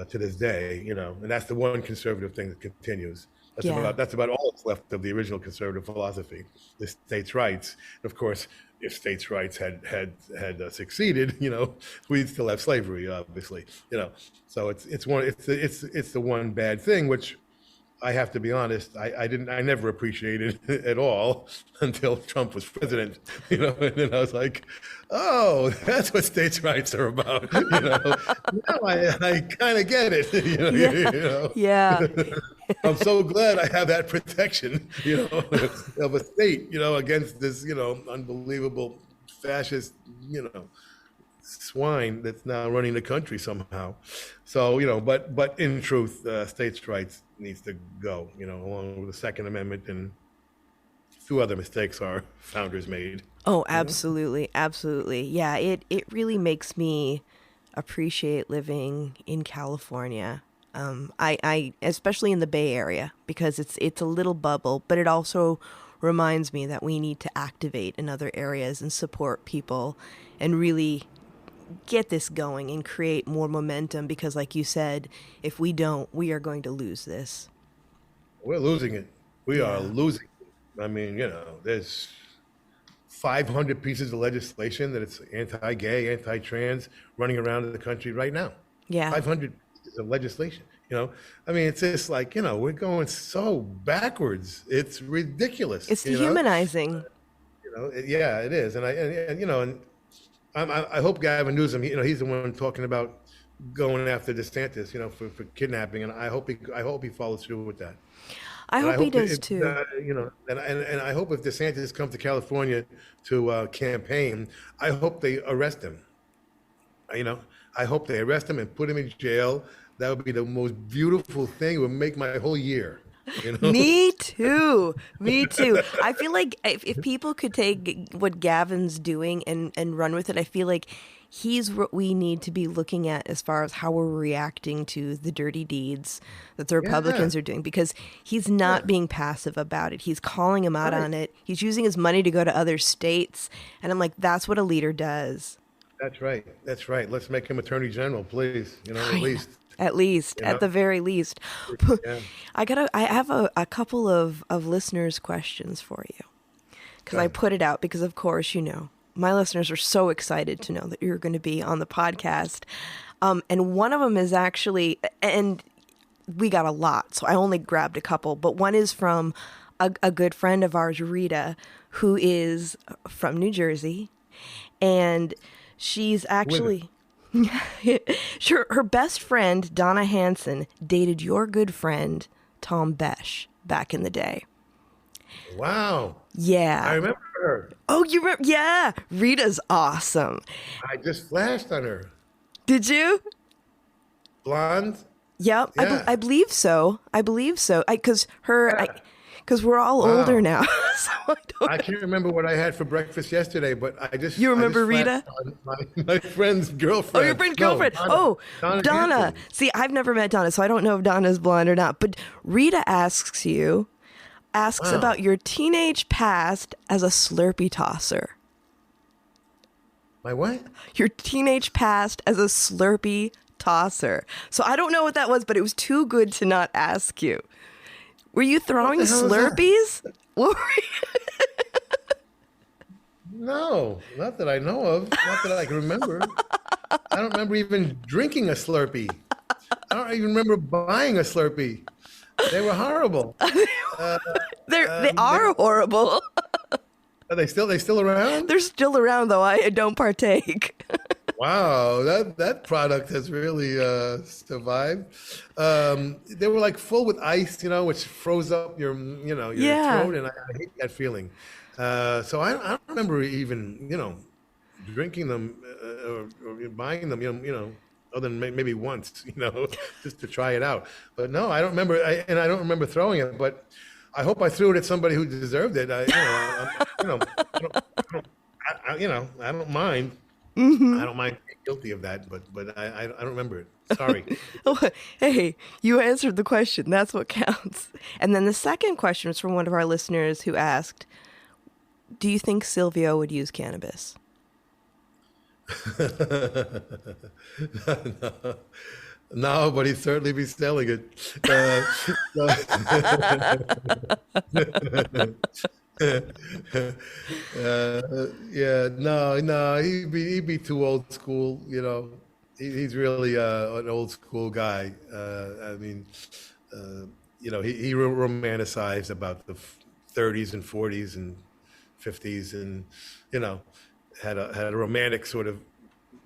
to this day. And that's the one conservative thing that continues. That's about all that's left of the original conservative philosophy, the states' rights. And of course, if states' rights had succeeded, we'd still have slavery, obviously. So it's the one bad thing, which I have to be honest, I never appreciated it at all until Trump was president, and then I was like, oh, that's what states' rights are about, Now I kind of get it, Yeah. I'm so glad I have that protection, of a state, against this, unbelievable fascist, swine that's now running the country somehow. So, but in truth, states' rights needs to go, along with the Second Amendment and a few other mistakes our founders made. Oh, absolutely. Absolutely. Yeah, it really makes me appreciate living in California. I especially in the Bay Area, because it's a little bubble, but it also reminds me that we need to activate in other areas and support people and really get this going and create more momentum, because like you said, if we don't, we are going to lose this. We're losing it. We are losing it. I mean, there's 500 pieces of legislation that it's anti-gay, anti-trans running around in the country right now. Yeah. 500 pieces of legislation, I mean, it's just like, we're going so backwards. It's ridiculous. It's dehumanizing. Yeah, it is. And I hope Gavin Newsom, he's the one talking about going after DeSantis, for kidnapping, and I hope he follows through with that. I hope he does too. And I hope if DeSantis comes to California to campaign, I hope they arrest him. I hope they arrest him and put him in jail. That would be the most beautiful thing. It would make my whole year. Me too. I feel like if people could take what Gavin's doing and run with it, I feel like he's what we need to be looking at as far as how we're reacting to the dirty deeds that the Republicans are doing, because he's not being passive about it. He's calling him out on it. He's using his money to go to other states. And I'm like, that's what a leader does. That's right. Let's make him Attorney General, please. At least. At the very least. Yeah. I have a couple of listeners' questions for you, because I put it out because, of course, my listeners are so excited to know that you're going to be on the podcast. And one of them is actually, and we got a lot, so I only grabbed a couple, but one is from a good friend of ours, Rita, who is from New Jersey, and she's actually... Sure, her best friend, Donna Hansen, dated your good friend, Tom Besh, back in the day. Wow. Yeah. I remember her. Oh, you remember? Yeah. Rita's awesome. I just flashed on her. Did you? Blonde? Yep. Yeah. I believe so. Because we're all older now. So I can't remember what I had for breakfast yesterday, but I just... You remember Rita? My friend's girlfriend. Oh, your friend's girlfriend. Donna. See, I've never met Donna, so I don't know if Donna's blonde or not. But Rita asks about your teenage past as a Slurpee tosser. My what? Your teenage past as a Slurpee tosser. So I don't know what that was, but it was too good to not ask you. Were you throwing Slurpees? What were you? No, not that I know of. Not that I can remember. I don't remember even drinking a Slurpee. I don't even remember buying a Slurpee. They were horrible. They are horrible. Are they still around? They're still around, though. I don't partake. Wow, that product has really survived. They were like full with ice, which froze up your throat, and I hate that feeling. So I don't remember even, drinking them or buying them, other than maybe once, just to try it out. But no, I don't remember, and I don't remember throwing it. But I hope I threw it at somebody who deserved it. I don't mind. I don't mind being guilty of that, but I don't remember it. Sorry. Hey, you answered the question. That's what counts. And then the second question was from one of our listeners who asked, do you think Silvio would use cannabis? No, no, but he'd certainly be selling it. Yeah, no, he'd be too old school. He's really an old school guy. I mean, uh, he romanticized about the 30s and 40s and 50s, and you know, had a romantic sort of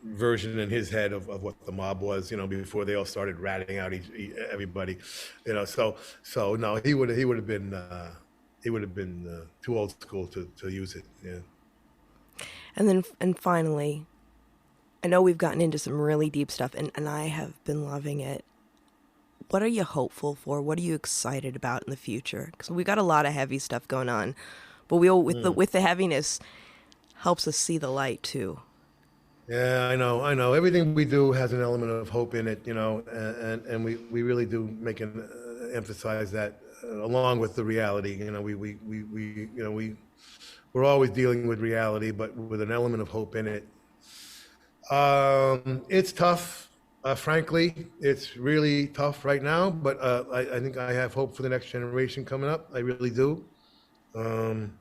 version in his head of what the mob was, before they all started ratting out everybody, so no, he would have been too old school to use it. Yeah. And finally, I know we've gotten into some really deep stuff, and I have been loving it. What are you hopeful for? What are you excited about in the future? Because we got a lot of heavy stuff going on, but with the heaviness helps us see the light too. Yeah, I know. Everything we do has an element of hope in it, and we really do emphasize that, along with the reality. We're always dealing with reality, but with an element of hope in it. It's tough, frankly. It's really tough right now, but I think I have hope for the next generation coming up. I really do. Um,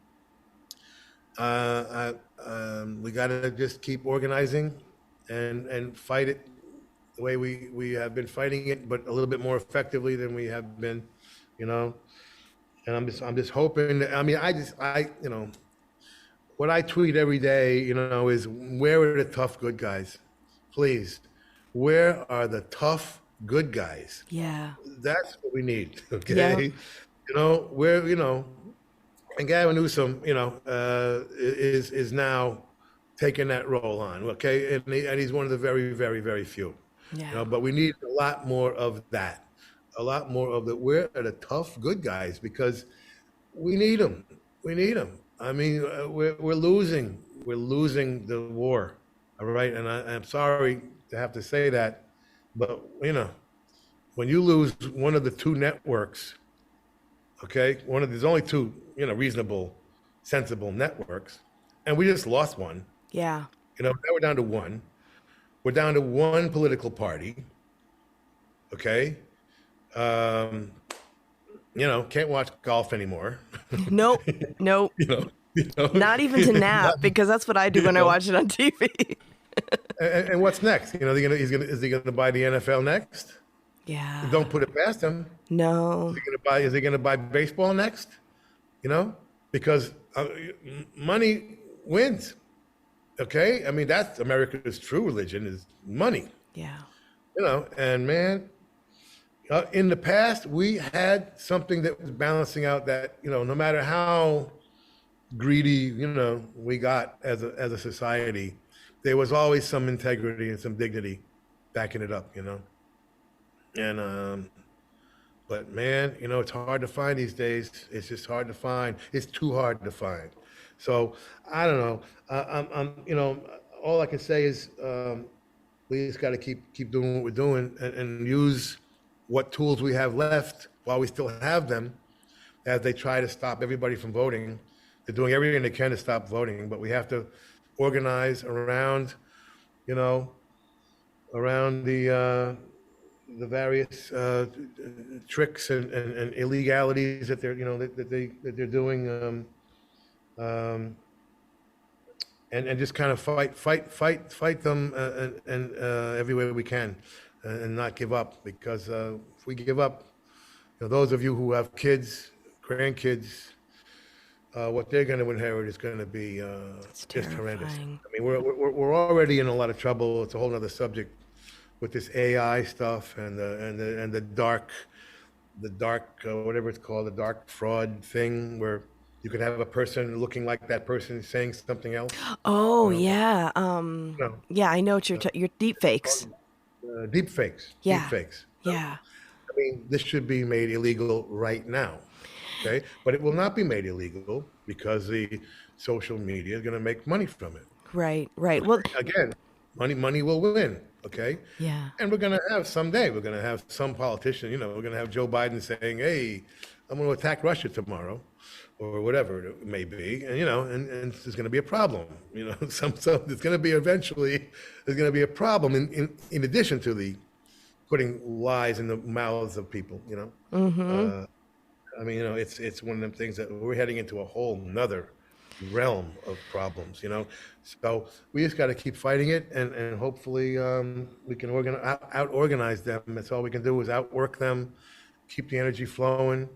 we got to just keep organizing and fight it the way we have been fighting it, but a little bit more effectively than we have been, you know. And I'm just hoping. I mean, what I tweet every day, is where are the tough good guys? Please, where are the tough good guys? Yeah. That's what we need. Okay. Yeah. Where and Gavin Newsom, is now taking that role on. Okay, and he's one of the very, very, very few. Yeah. But we need a lot more of that, a lot more of the. Where are the tough good guys? Because we need them. We need them. I mean, we're losing. We're losing the war. All right, and I'm sorry to have to say that, but when you lose one of the two networks, okay, there's only two, reasonable, sensible networks, and we just lost one. Yeah. Now we're down to one. We're down to one political party. Okay. Can't watch golf anymore. Nope. Not even to nap, because that's what I do when I watch it on TV. And what's next? Is he gonna buy the NFL next? Yeah. Don't put it past him. No. Is he gonna buy baseball next? Because money wins. Okay, I mean that's America's true religion is money. Yeah. And man, in the past we had something that was balancing out that no matter how greedy we got as a society, there was always some integrity and some dignity backing it up. And but man, it's hard to find these days. It's just hard to find. It's too hard to find. So I don't know. All I can say is we just got to keep doing what we're doing and use what tools we have left while we still have them, as they try to stop everybody from voting. They're doing everything they can to stop voting, but we have to organize around, around the various tricks and illegalities that they're doing, and just kind of fight them and every way we can, and not give up, because if we give up, those of you who have kids, grandkids, what they're going to inherit is going to be just horrendous. I mean, we're already in a lot of trouble. It's a whole other subject with this AI stuff and the dark whatever it's called, the dark fraud thing, where you could have a person looking like that person saying something else. Oh yeah, yeah, I know what your deep fakes. Deep fakes. Yeah. Deep fakes. Yeah. I mean, this should be made illegal right now. Okay, but it will not be made illegal because the social media is going to make money from it. Right. Well, Again, money will win. Okay. yeah. And we're going to have someday, we're going to have some politician, we're going to have Joe Biden saying, hey, I'm going to attack Russia tomorrow or whatever it may be. And, and there's going to be a problem, there's going to be eventually, there's going to be a problem in addition to the putting lies in the mouths of people, it's one of them things that we're heading into a whole nother realm of problems, So we just got to keep fighting it, and hopefully we can out-organize them. That's all we can do is outwork them, keep the energy flowing,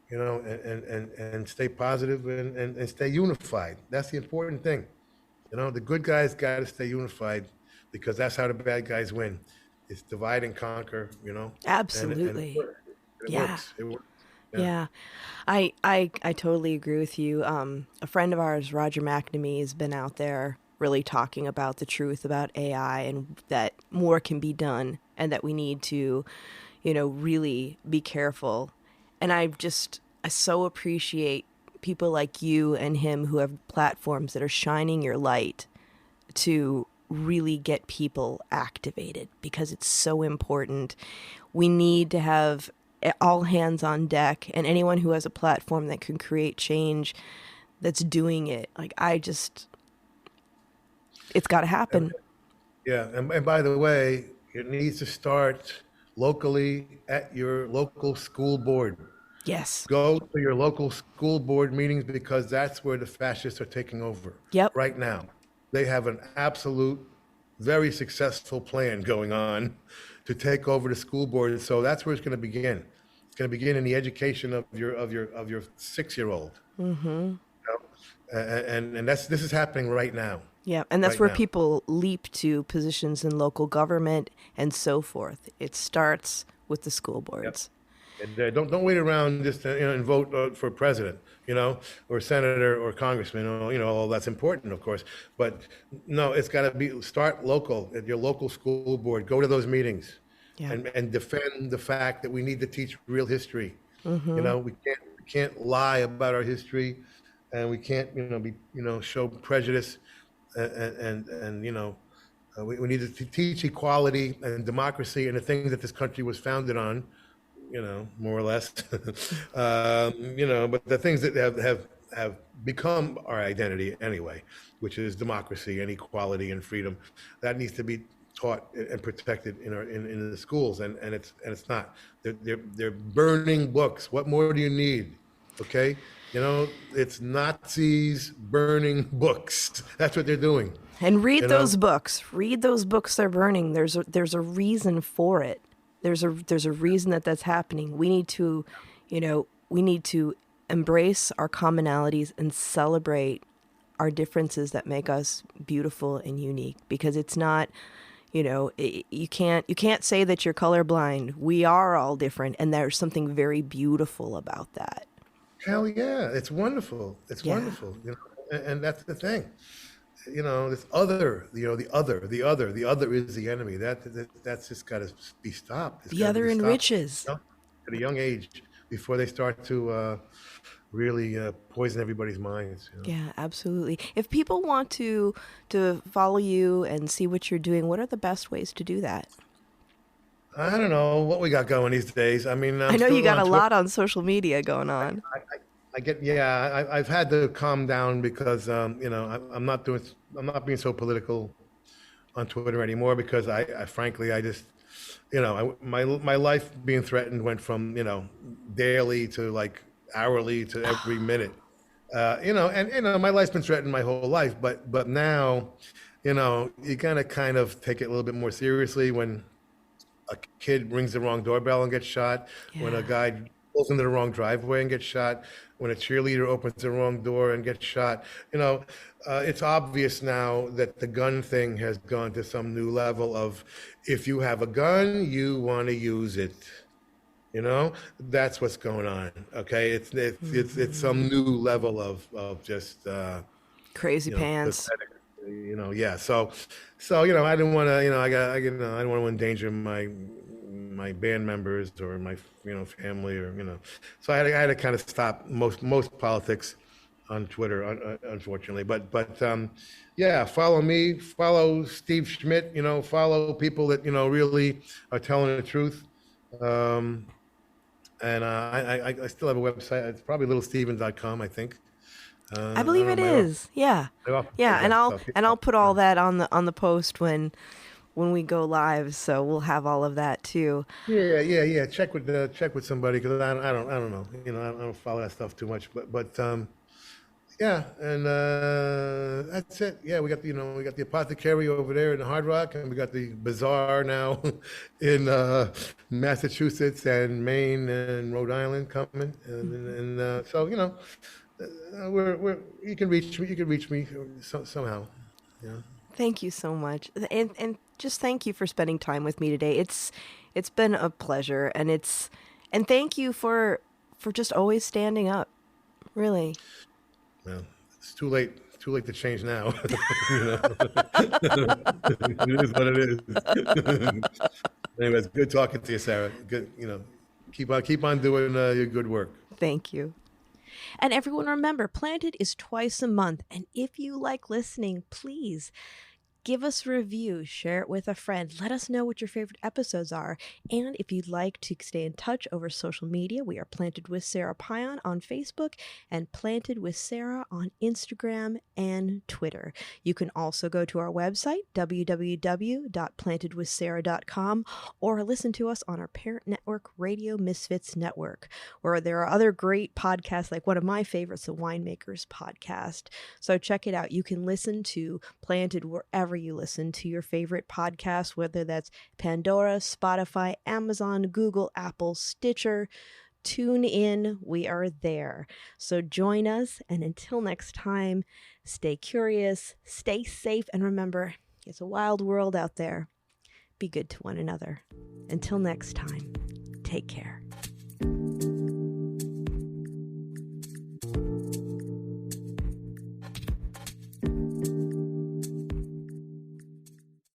and stay positive and stay unified. That's the important thing. The good guys got to stay unified because that's how the bad guys win. It's divide and conquer, Absolutely. And it works. It works. Yeah. I totally agree with you. A friend of ours, Roger McNamee, has been out there really talking about the truth about AI and that more can be done and that we need to, really be careful. And I so appreciate people like you and him who have platforms that are shining your light to really get people activated because it's so important. We need to have all hands on deck, and anyone who has a platform that can create change that's doing it. It's got to happen. Yeah. And by the way, it needs to start locally at your local school board. Yes. Go to your local school board meetings because that's where the fascists are taking over. Yep. Right now. They have an absolute, very successful plan going on to take over the school board. So that's where it's going to begin. It's going to begin in the education of your 6-year-old. Mm-hmm. And this is happening right now. Yeah, and that's where people leap to positions in local government and so forth. It starts with the school boards. Yep. And don't wait around just to, and vote for president, or senator or congressman. All that's important, of course. But no, it's got to start local at your local school board. Go to those meetings, and defend the fact that we need to teach real history. Mm-hmm. We can't lie about our history, and we can't show prejudice, and we need to teach equality and democracy and the things that this country was founded on. More or less, but the things that have become our identity anyway, which is democracy and equality and freedom, that needs to be taught and protected in the schools, and it's not. They're burning books. What more do you need? Okay, it's Nazis burning books. That's what they're doing. And read those books. Read those books they're burning. There's a reason for it. There's a reason that's happening. We need to, embrace our commonalities and celebrate our differences that make us beautiful and unique. Because it's not, you can't say that you're colorblind. We are all different, and there's something very beautiful about that. Hell yeah, it's wonderful. It's wonderful, and that's the thing. This other, the other is the enemy. That's just got to be stopped. The other enriches. At a young age, before they start to really poison everybody's minds. Yeah, absolutely. If people want to follow you and see what you're doing, what are the best ways to do that? I don't know what we got going these days. I mean, I know you got a lot on social media going on. I've had to calm down because I'm not being so political on Twitter anymore because I frankly just my life being threatened went from daily to like hourly to every minute, and my life's been threatened my whole life, but now you gotta kind of take it a little bit more seriously when a kid rings the wrong doorbell and gets shot, when a guy pulls into the wrong driveway and gets shot, when a cheerleader opens the wrong door and gets shot. It's obvious now that the gun thing has gone to some new level of, if you have a gun, you want to use it. That's what's going on. Okay, it's some new level of just crazy pants. Pathetic, yeah. So I didn't want to. I don't want to endanger my band members or my family or. So I had to kind of stop most politics on Twitter, unfortunately. But yeah, follow me, follow Steve Schmidt. Follow people that really are telling the truth. And I still have a website. It's probably littlesteven.com, I think. I believe it is. Yeah. I often Yeah, forget stuff. and I'll put all that on the post when we go live, so we'll have all of that too. Yeah. Check with somebody, because I don't know. I don't follow that stuff too much. But yeah, and that's it. Yeah, we got the Apothecary over there in the Hard Rock, and we got the Bazaar now in Massachusetts and Maine and Rhode Island coming, and so we're you can reach me somehow. Thank you so much, and just thank you for spending time with me today. It's been a pleasure, and thank you for just always standing up. Really. Well, it's too late. It's too late to change now. It is what it is. Anyway, it's good talking to you, Sarah. Good, keep on doing your good work. Thank you. And everyone, remember, Planted is twice a month. And if you like listening, please give us a review, share it with a friend. Let us know what your favorite episodes are. And if you'd like to stay in touch over social media, we are Planted with Sara Payan on Facebook and Planted with Sara on Instagram and Twitter. You can also go to our website, www.plantedwithsara.com, or listen to us on our parent network, Radio Misfits Network, where there are other great podcasts, like one of my favorites, the Winemakers Podcast. So check it out. You can listen to Planted wherever you listen to your favorite podcast, whether that's Pandora, Spotify, Amazon, Google, Apple, Stitcher, TuneIn. We are there. So join us, and until next time, stay curious, stay safe, and remember, it's a wild world out there. Be good to one another. Until next time, take care.